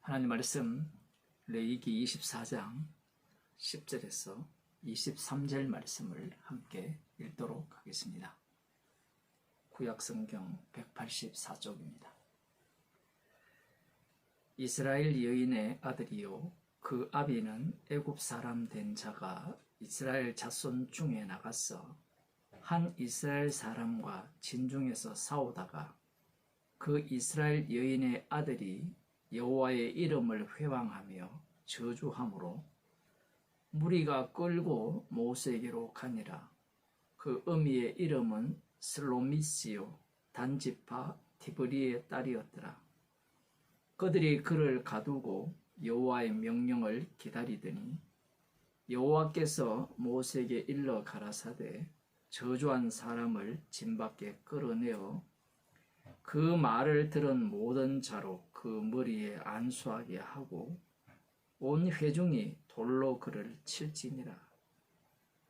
하나님 말씀 레위기 24장 10절에서 23절 말씀을 함께 읽도록 하겠습니다. 구약성경 184쪽입니다. 이스라엘 여인의 아들이요 그 아비는 애굽 사람 된 자가 이스라엘 자손 중에 나가서 한 이스라엘 사람과 진중에서 싸우다가 그 이스라엘 여인의 아들이 여호와의 이름을 회방하며 저주함으로 무리가 끌고 모세에게로 가니라. 그 어미의 이름은 슬로미스요 단지파 디브리의 딸이었더라. 그들이 그를 가두고 여호와의 명령을 기다리더니 여호와께서 모세에게 일러 가라사대 저주한 사람을 진 밖에 끌어내어 그 말을 들은 모든 자로 그 머리에 안수하게 하고 온 회중이 돌로 그를 칠지니라.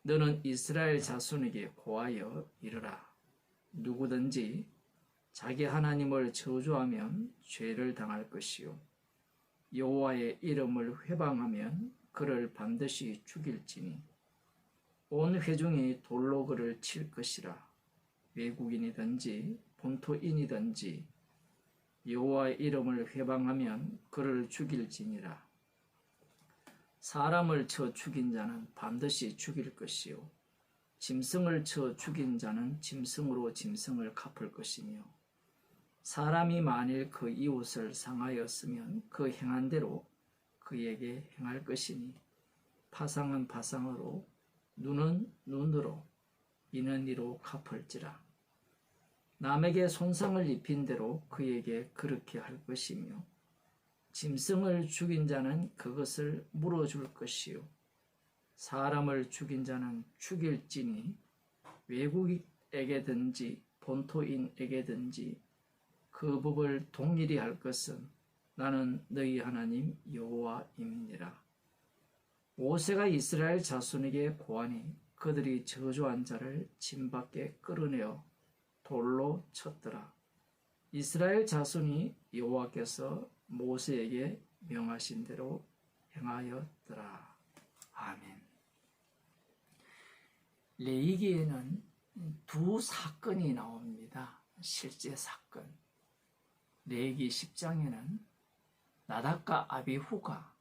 너는 이스라엘 자손에게 고하여 이르라. 누구든지 자기 하나님을 저주하면 죄를 당할 것이요 여호와의 이름을 회방하면 그를 반드시 죽일지니 온 회중이 돌로 그를 칠 것이라. 외국인이든지 본토인이든지 여호와의 이름을 회방하면 그를 죽일지니라. 사람을 쳐 죽인 자는 반드시 죽일 것이요 짐승을 쳐 죽인 자는 짐승으로 짐승을 갚을 것이며 사람이 만일 그 이웃을 상하였으면 그 행한 대로 그에게 행할 것이니 파상은 파상으로 눈은 눈으로 이는 이로 갚을지라. 남에게 손상을 입힌 대로 그에게 그렇게 할 것이며 짐승을 죽인 자는 그것을 물어줄 것이요 사람을 죽인 자는 죽일지니 외국인에게든지 본토인에게든지 그 법을 동일히 할 것은 나는 너희 하나님 여호와임이니라. 모세가 이스라엘 자손에게 고하니 그들이 저주한 자를 진 밖에 끌어내어 돌로 쳤더라. 이스라엘 자손이 여호와께서 모세에게 명하신 대로 행하였더라. 아멘. 레위기에는 두 사건이 나옵니다. 실제 사건. 레위기 10장에는 나답과 아비후가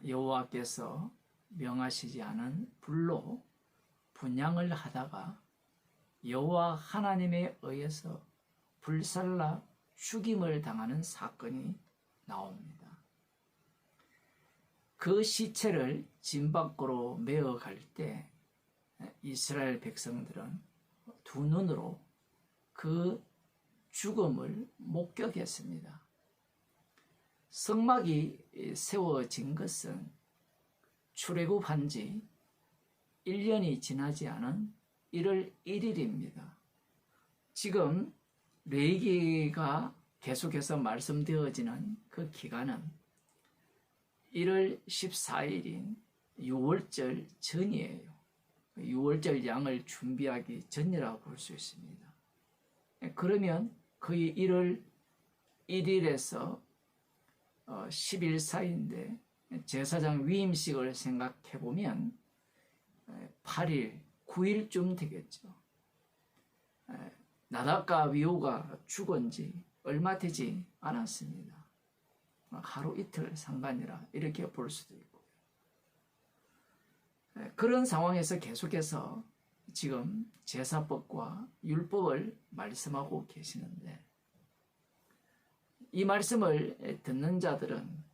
여호와께서 명하시지 않은 불로 분향을 하다가 여호와 하나님에 의해서 불살라 죽임을 당하는 사건이 나옵니다. 그 시체를 진 밖으로 메어 갈 때 이스라엘 백성들은 두 눈으로 그 죽음을 목격했습니다. 성막이 세워진 것은 출애굽한 지 1년이 지나지 않은 1월 1일입니다. 지금 레위기가 계속해서 말씀되어지는 그 기간은 1월 14일인 6월절 전이에요. 6월절 양을 준비하기 전이라고 볼 수 있습니다. 그러면 거의 1월 1일에서 10일 사이인데 제사장 위임식을 생각해보면 8일, 9일쯤 되겠죠. 나답과 아비후가 죽은 지 얼마 되지 않았습니다. 하루 이틀 상관이라 이렇게 볼 수도 있고요. 그런 상황에서 계속해서 지금 제사법과 율법을 말씀하고 계시는데 이 말씀을 듣는 자들은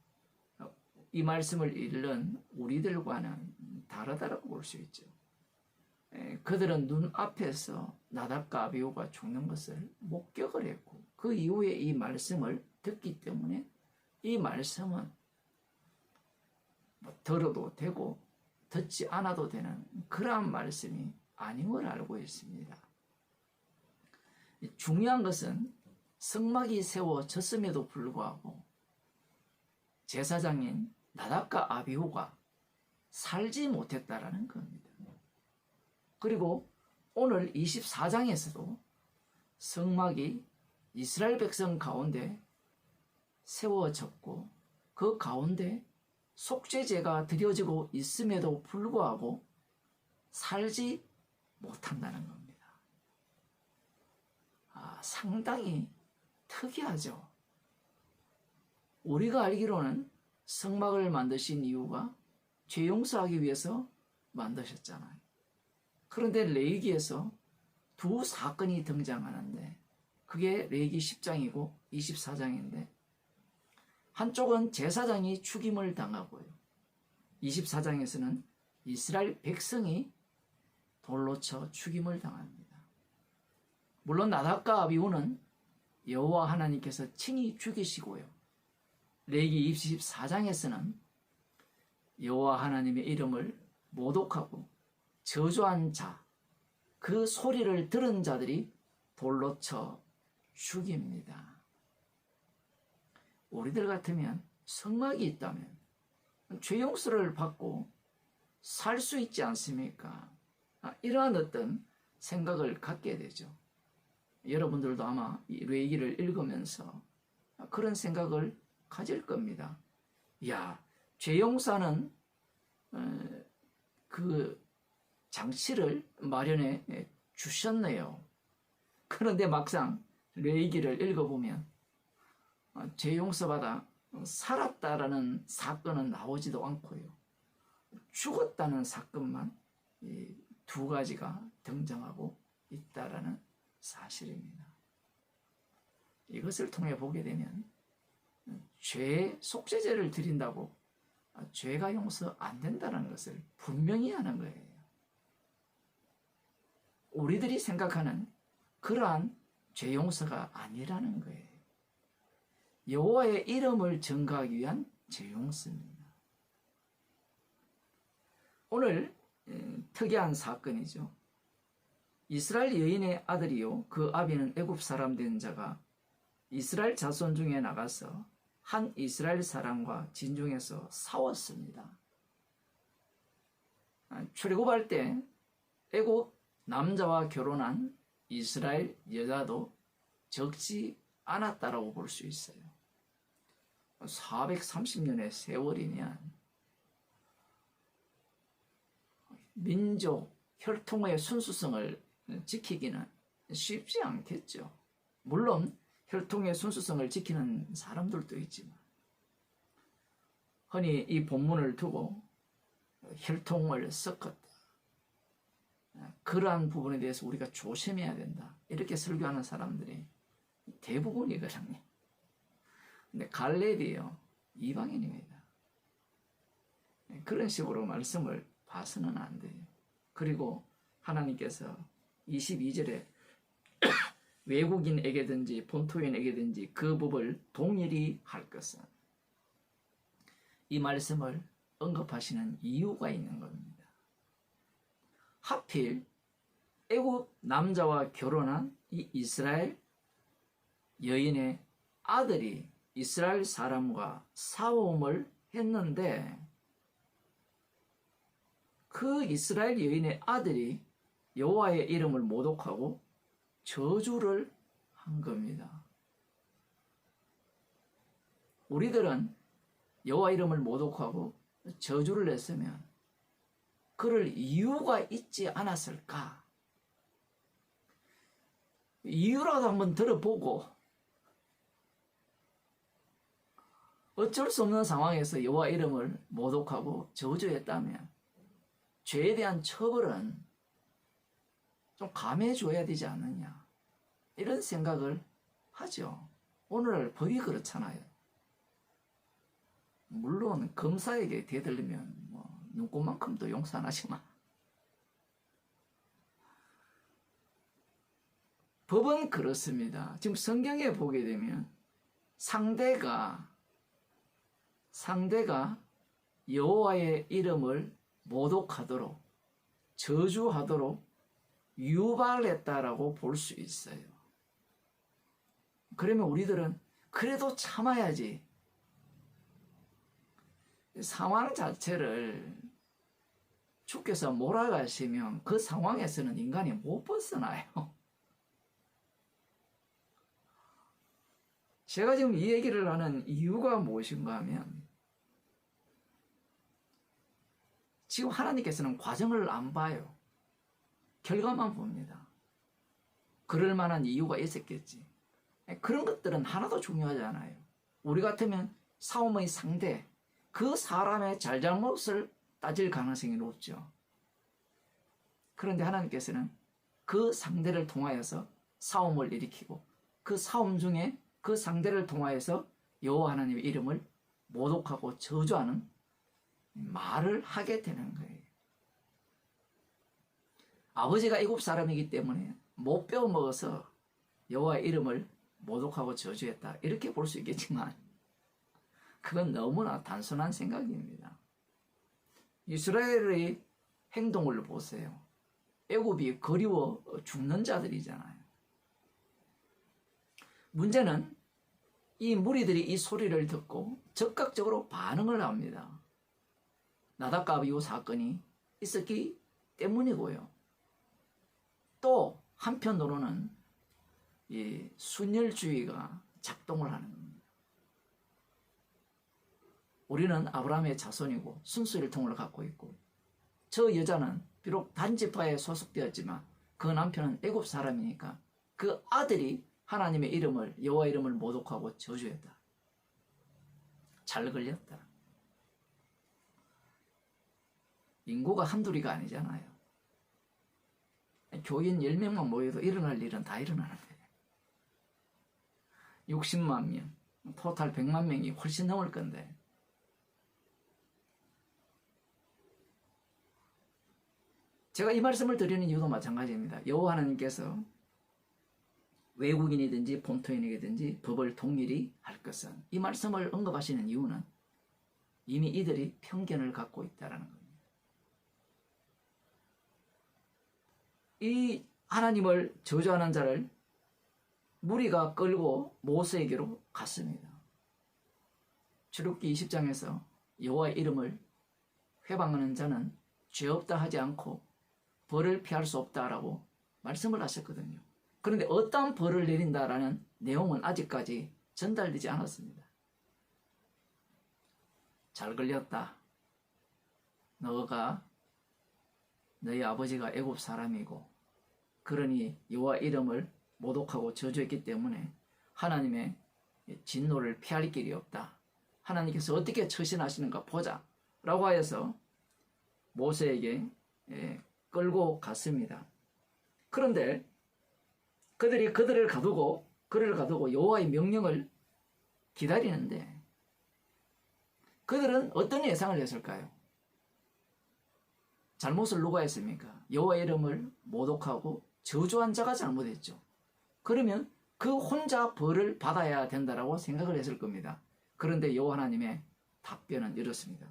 이 말씀을 읽는 우리들과는 다르다고 볼 수 있죠. 그들은 눈앞에서 나답과 아비후가 죽는 것을 목격을 했고 그 이후에 이 말씀을 듣기 때문에 이 말씀은 들어도 되고 듣지 않아도 되는 그러한 말씀이 아닌 걸 알고 있습니다. 중요한 것은 성막이 세워졌음에도 불구하고 제사장인 나답과 아비후가 살지 못했다라는 겁니다. 그리고 오늘 24장에서도 성막이 이스라엘 백성 가운데 세워졌고 그 가운데 속죄제가 드려지고 있음에도 불구하고 살지 못한다는 겁니다. 상당히 특이하죠. 우리가 알기로는 성막을 만드신 이유가 죄 용서하기 위해서 만드셨잖아요. 그런데 레위기에서 두 사건이 등장하는데 그게 레위기 10장이고 24장인데 한쪽은 제사장이 죽임을 당하고요. 24장에서는 이스라엘 백성이 돌로 쳐 죽임을 당합니다. 물론 나답과 아비후는 여호와 하나님께서 친히 죽이시고요. 레위기 24장에서는 여호와 하나님의 이름을 모독하고 저주한 자, 그 소리를 들은 자들이 돌로 쳐 죽입니다. 우리들 같으면 성막이 있다면 죄 용서를 받고 살 수 있지 않습니까? 이러한 어떤 생각을 갖게 되죠. 여러분들도 아마 이 레위기를 읽으면서 그런 생각을 가질 겁니다. 야, 죄 용서는 그 장치를 마련해 주셨네요. 그런데 막상 레위기를 읽어보면 죄 용서받아 살았다라는 사건은 나오지도 않고요. 죽었다는 사건만 이 두 가지가 등장하고 있다라는 사실입니다. 이것을 통해 보게 되면 죄 속죄제를 드린다고 죄가 용서 안 된다는 것을 분명히 하는 거예요. 우리들이 생각하는 그러한 죄 용서가 아니라는 거예요. 여호와의 이름을 증거하기 위한 죄 용서입니다. 오늘 특이한 사건이죠. 이스라엘 여인의 아들이요 그 아비는 애굽 사람 된 자가 이스라엘 자손 중에 나가서 한 이스라엘 사람과 진중에서 싸웠습니다. 출애굽할 때 애굽 남자와 결혼한 이스라엘 여자도 적지 않았다라고 볼 수 있어요. 430년의 세월이면 민족 혈통의 순수성을 지키기는 쉽지 않겠죠. 물론 혈통의 순수성을 지키는 사람들도 있지만 흔히 이 본문을 두고 혈통을 섞었다, 그러한 부분에 대해서 우리가 조심해야 된다, 이렇게 설교하는 사람들이 대부분이거든요. 근데 갈렙이요 이방인입니다. 그런 식으로 말씀을 봐서는 안 돼요. 그리고 하나님께서 22절에 외국인에게든지 본토인에게든지 그 법을 동일히 할 것은, 이 말씀을 언급하시는 이유가 있는 겁니다. 하필 애굽 남자와 결혼한 이 이스라엘 여인의 아들이 이스라엘 사람과 싸움을 했는데 그 이스라엘 여인의 아들이 여호와의 이름을 모독하고 저주를 한 겁니다. 우리들은 여호와 이름을 모독하고 저주를 했으면 그럴 이유가 있지 않았을까? 이유라도 한번 들어보고 어쩔 수 없는 상황에서 여호와 이름을 모독하고 저주했다면 죄에 대한 처벌은 좀 감해줘야 되지 않느냐, 이런 생각을 하죠. 오늘날 법이 그렇잖아요. 물론 검사에게 대들리면 눈꽃만큼도 용서 안 하지만 법은 그렇습니다. 지금 성경에 보게 되면 상대가 여호와의 이름을 모독하도록 저주하도록 유발했다라고 볼 수 있어요. 그러면 우리들은 그래도 참아야지, 상황 자체를 주께서 몰아가시면 그 상황에서는 인간이 못 벗어나요. 제가 지금 이 얘기를 하는 이유가 무엇인가 하면 지금 하나님께서는 과정을 안 봐요. 결과만 봅니다. 그럴 만한 이유가 있었겠지. 그런 것들은 하나도 중요하지 않아요. 우리 같으면 싸움의 상대, 그 사람의 잘잘못을 따질 가능성이 높죠. 그런데 하나님께서는 그 상대를 통하여서 싸움을 일으키고 그 싸움 중에 그 상대를 통하여서 여호와 하나님의 이름을 모독하고 저주하는 말을 하게 되는 거예요. 아버지가 애굽 사람이기 때문에 못 배워 먹어서 여호와의 이름을 모독하고 저주했다, 이렇게 볼 수 있겠지만 그건 너무나 단순한 생각입니다. 이스라엘의 행동을 보세요. 애굽이 그리워 죽는 자들이잖아요. 문제는 이 무리들이 이 소리를 듣고 즉각적으로 반응을 합니다. 나답과 아비후 사건이 있었기 때문이고요. 또 한편으로는 이 순혈주의가 작동을 하는 겁니다. 우리는 아브라함의 자손이고 순수혈통을 갖고 있고, 저 여자는 비록 단지파에 소속되었지만 그 남편은 애굽 사람이니까 그 아들이 하나님의 이름을, 여호와 이름을 모독하고 저주했다. 잘 걸렸다. 인구가 한둘이가 아니잖아요. 교인 10명만 모여도 일어날 일은 다 일어나는데 60만 명, 토탈 100만 명이 훨씬 넘을 건데 제가 이 말씀을 드리는 이유도 마찬가지입니다. 여호와 하나님께서 외국인이든지 본토인에게든지 법을 동일히 할 것은, 이 말씀을 언급하시는 이유는 이미 이들이 편견을 갖고 있다는 겁니다. 이 하나님을 저주하는 자를 무리가 끌고 모세에게로 갔습니다. 출애굽기 20장에서 여호와의 이름을 회방하는 자는 죄 없다 하지 않고 벌을 피할 수 없다라고 말씀을 하셨거든요. 그런데 어떠한 벌을 내린다라는 내용은 아직까지 전달되지 않았습니다. 잘 걸렸다. 너가 너희 아버지가 애굽 사람이고 그러니 여호와 이름을 모독하고 저주했기 때문에 하나님의 진노를 피할 길이 없다. 하나님께서 어떻게 처신하시는가 보자 라고 하여서 모세에게 끌고 갔습니다. 그런데 그들이 그를 가두고 여호와의 명령을 기다리는데 그들은 어떤 예상을 했을까요? 잘못을 누가 했습니까? 여호와의 이름을 모독하고 저주한 자가 잘못했죠. 그러면 그 혼자 벌을 받아야 된다라고 생각을 했을 겁니다. 그런데 여호와 하나님의 답변은 이렇습니다.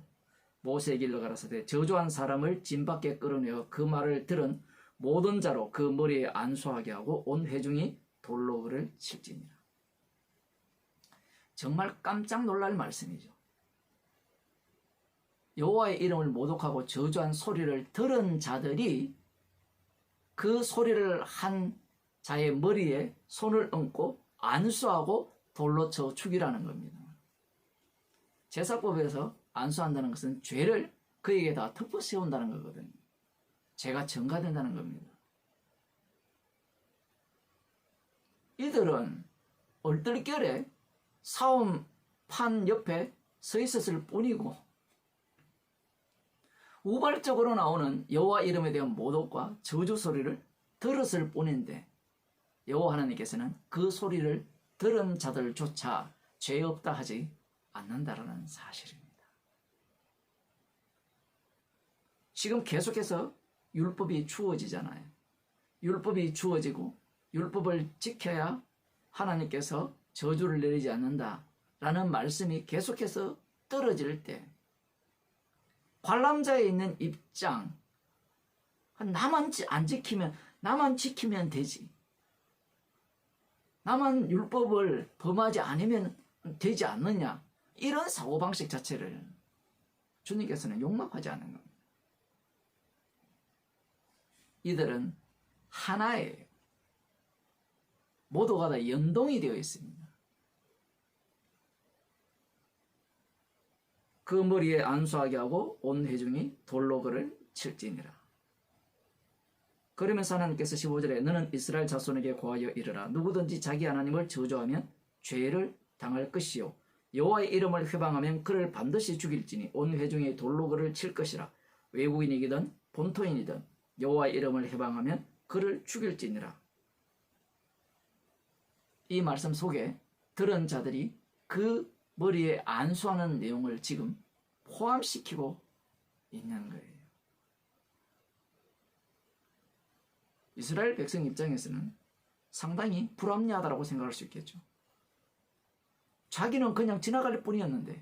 모세에게 일러 가라사대 저주한 사람을 진 밖에 끌어내어 그 말을 들은 모든 자로 그 머리에 안수하게 하고 온 회중이 돌로 그를 칠지니라. 정말 깜짝 놀랄 말씀이죠. 여호와의 이름을 모독하고 저주한 소리를 들은 자들이 그 소리를 한 자의 머리에 손을 얹고 안수하고 돌로 쳐 죽이라는 겁니다. 제사법에서 안수한다는 것은 죄를 그에게다 덮어 씌운다는 거거든요. 죄가 전가된다는 겁니다. 이들은 얼떨결에 사움판 옆에 서 있었을 뿐이고 우발적으로 나오는 여호와 이름에 대한 모독과 저주 소리를 들었을 뿐인데 여호와 하나님께서는 그 소리를 들은 자들조차 죄 없다 하지 않는다라는 사실입니다. 지금 계속해서 율법이 주어지잖아요. 율법이 주어지고 율법을 지켜야 하나님께서 저주를 내리지 않는다라는 말씀이 계속해서 떨어질 때 관람자에 있는 입장, 나만 안 지키면, 나만 지키면 되지. 나만 율법을 범하지 않으면 되지 않느냐. 이런 사고방식 자체를 주님께서는 용납하지 않는 겁니다. 이들은 하나예요. 모두가 다 연동이 되어 있습니다. 그 머리에 안수하게 하고 온 회중이 돌로 그를 칠지니라. 그러면서 하나님께서 15절에 너는 이스라엘 자손에게 고하여 이르라. 누구든지 자기 하나님을 저주하면 죄를 당할 것이요 여호와의 이름을 회방하면 그를 반드시 죽일지니 온 회중이 돌로 그를 칠 것이라. 외국인이든 본토인이든 여호와의 이름을 회방하면 그를 죽일지니라. 이 말씀 속에 들은 자들이 그 머리에 안수하는 내용을 지금 포함시키고 있는 거예요. 이스라엘 백성 입장에서는 상당히 불합리하다고 생각할 수 있겠죠. 자기는 그냥 지나갈 뿐이었는데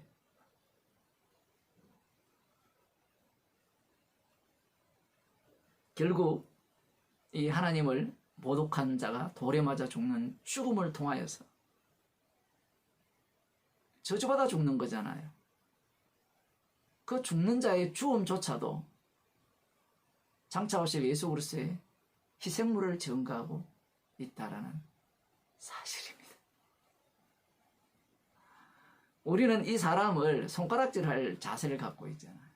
결국 이 하나님을 모독한 자가 돌에 맞아 죽는 죽음을 통하여서 저주받아 죽는 거잖아요. 그 죽는 자의 죽음조차도 장차 오실 예수 그리스도의 희생물을 증거하고 있다라는 사실입니다. 우리는 이 사람을 손가락질할 자세를 갖고 있잖아요.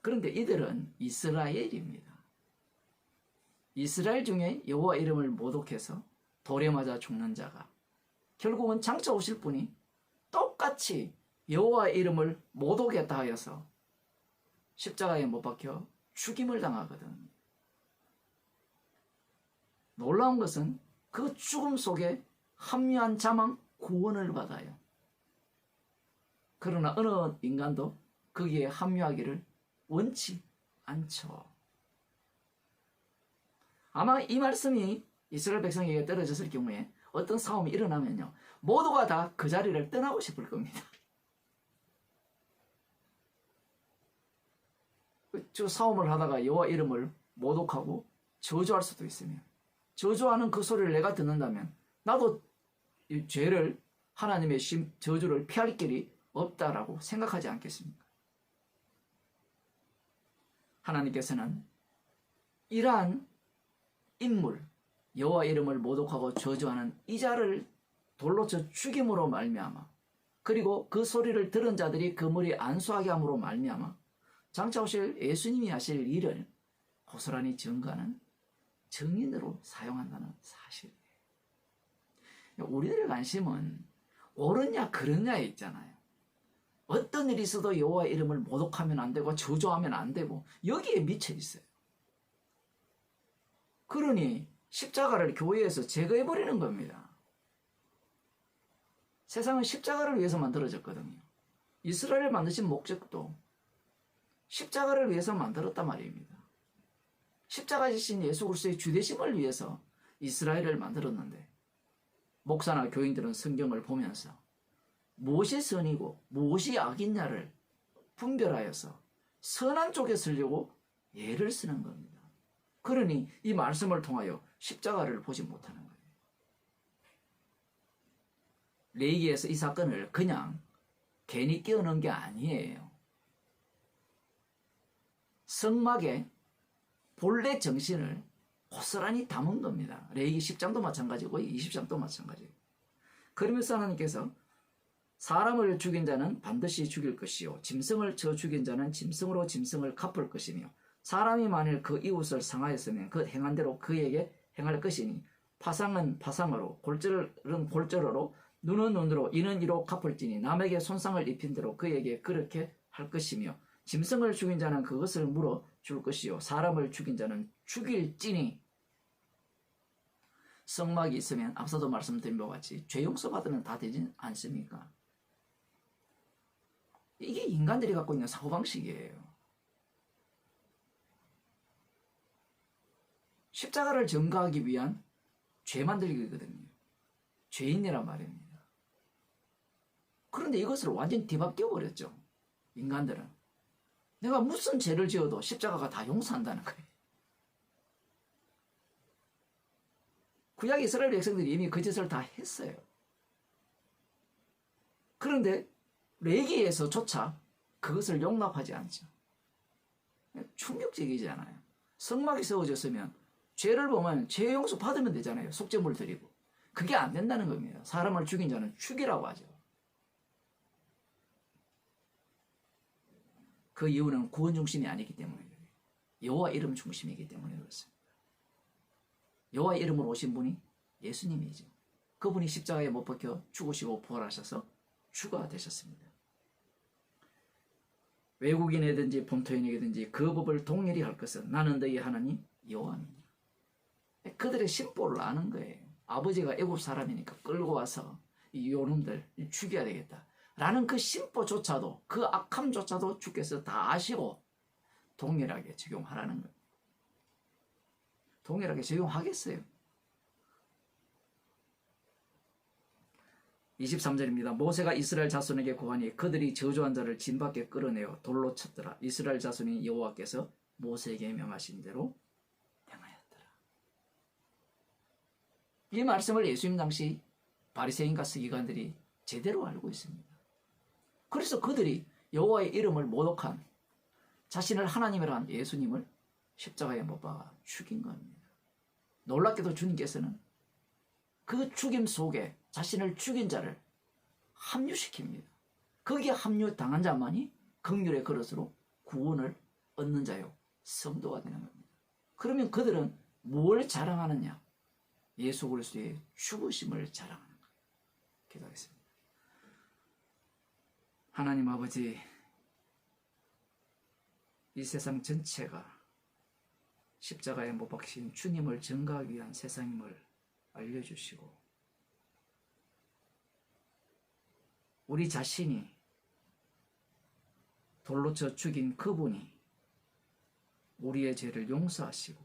그런데 이들은 이스라엘입니다. 이스라엘 중에 여호와 이름을 모독해서 돌에 맞아 죽는 자가 결국은 장차 오실 분이 똑같이 여호와 이름을 모독했다 하여서 십자가에 못 박혀 죽임을 당하거든. 놀라운 것은 그 죽음 속에 합리한 자만 구원을 받아요. 그러나 어느 인간도 거기에 합류하기를 원치 않죠. 아마 이 말씀이 이스라엘 백성에게 떨어졌을 경우에 어떤 싸움이 일어나면요, 모두가 다 그 자리를 떠나고 싶을 겁니다. 저 싸움을 하다가 여호와 이름을 모독하고 저주할 수도 있으며, 저주하는 그 소리를 내가 듣는다면 나도 이 죄를, 하나님의 저주를 피할 길이 없다라고 생각하지 않겠습니까? 하나님께서는 이러한 인물, 여호와 이름을 모독하고 저주하는 이 자를 돌로 쳐 죽임으로 말미암아, 그리고 그 소리를 들은 자들이 그 머리에 안수하게 함으로 말미암아 장차 오실 예수님이 하실 일을 고스란히 증거하는 증인으로 사용한다는 사실이에요. 우리들의 관심은 옳으냐 그르냐에 있잖아요. 어떤 일이 있어도 여호와 이름을 모독하면 안 되고 저주하면 안 되고 여기에 미쳐 있어요. 그러니 십자가를 교회에서 제거해버리는 겁니다. 세상은 십자가를 위해서 만들어졌거든요. 이스라엘을 만드신 목적도 십자가를 위해서 만들었단 말입니다. 십자가 지신 예수 그리스도의 주되심을 위해서 이스라엘을 만들었는데, 목사나 교인들은 성경을 보면서 무엇이 선이고 무엇이 악이냐를 분별하여서 선한 쪽에 서려고 예를 쓰는 겁니다. 그러니 이 말씀을 통하여 십자가를 보지 못하는 거예요. 레위기에서 이 사건을 그냥 괜히 끼워넣은 게 아니에요. 성막의 본래 정신을 고스란히 담은 겁니다. 레위기 10장도 마찬가지고 20장도 마찬가지고. 그러면서 하나님께서 사람을 죽인 자는 반드시 죽일 것이요 짐승을 쳐 죽인 자는 짐승으로 짐승을 갚을 것이며, 사람이 만일 그 이웃을 상하였으면 그 행한 대로 그에게 행할 것이니, 파상은 파상으로, 골절은 골절로, 눈은 눈으로, 이는 이로 갚을지니, 남에게 손상을 입힌 대로 그에게 그렇게 할 것이며, 짐승을 죽인 자는 그것을 물어 줄 것이요 사람을 죽인 자는 죽일지니. 성막이 있으면 앞서도 말씀드린 바와 같이 죄 용서받으면 다 되지 않습니까? 이게 인간들이 갖고 있는 사고방식이에요. 십자가를 증거하기 위한 죄 만들기거든요. 죄인이란 말입니다. 그런데 이것을 완전히 뒤바뀌어 버렸죠. 인간들은. 내가 무슨 죄를 지어도 십자가가 다 용서한다는 거예요. 구약 이스라엘 백성들이 이미 그 짓을 다 했어요. 그런데 레위기에서조차 그것을 용납하지 않죠. 충격적이잖아요. 성막이 세워졌으면 죄를 보면 죄 용서 받으면 되잖아요. 속죄물 드리고. 그게 안 된다는 겁니다. 사람을 죽인 자는 죽이라고 하죠. 그 이유는 구원 중심이 아니기 때문이에요. 여호와 이름 중심이기 때문에 그렇습니다. 여호와 이름으로 오신 분이 예수님이죠. 그분이 십자가에 못 박혀 죽으시고 부활하셔서 주가 되셨습니다. 외국인이든지 본토인이든지 그 법을 동일히 할 것은 나는 너희 하나님 여호와니라. 그들의 심보를 아는 거예요. 아버지가 애굽 사람이니까 끌고 와서 이 요놈들 죽여야 되겠다 라는 그 심보조차도, 그 악함조차도 주께서 다 아시고 동일하게 적용하라는 거예요. 동일하게 적용하겠어요. 23절입니다. 모세가 이스라엘 자손에게 고하니 그들이 저주한 자를 진 밖에 끌어내어 돌로 쳤더라. 이스라엘 자손이 여호와께서 모세에게 명하신 대로 행하였더라. 이 말씀을 예수님 당시 바리새인과 서기관들이 제대로 알고 있습니다. 그래서 그들이 여호와의 이름을 모독한, 자신을 하나님이라 한 예수님을 십자가에 못 박아 죽인 겁니다. 놀랍게도 주님께서는 그 죽임 속에 자신을 죽인 자를 합류시킵니다. 거기에 합류당한 자만이 긍휼의 그릇으로 구원을 얻는 자요, 성도가 되는 겁니다. 그러면 그들은 뭘 자랑하느냐? 예수 그리스도의 죽으심을 자랑하는 거예요. 기도하겠습니다. 하나님 아버지, 이 세상 전체가 십자가에 못 박힌 주님을 증거하기 위한 세상임을 알려주시고, 우리 자신이 돌로 쳐 죽인 그분이 우리의 죄를 용서하시고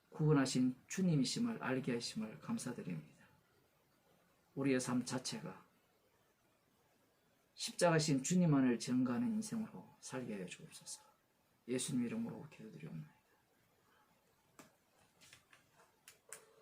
구원하신 주님이심을 알게 하심을 감사드립니다. 우리의 삶 자체가 십자가신 주님만을 증거하는 인생으로 살게 해 주옵소서. 예수님 이름으로 기도드리옵나이다.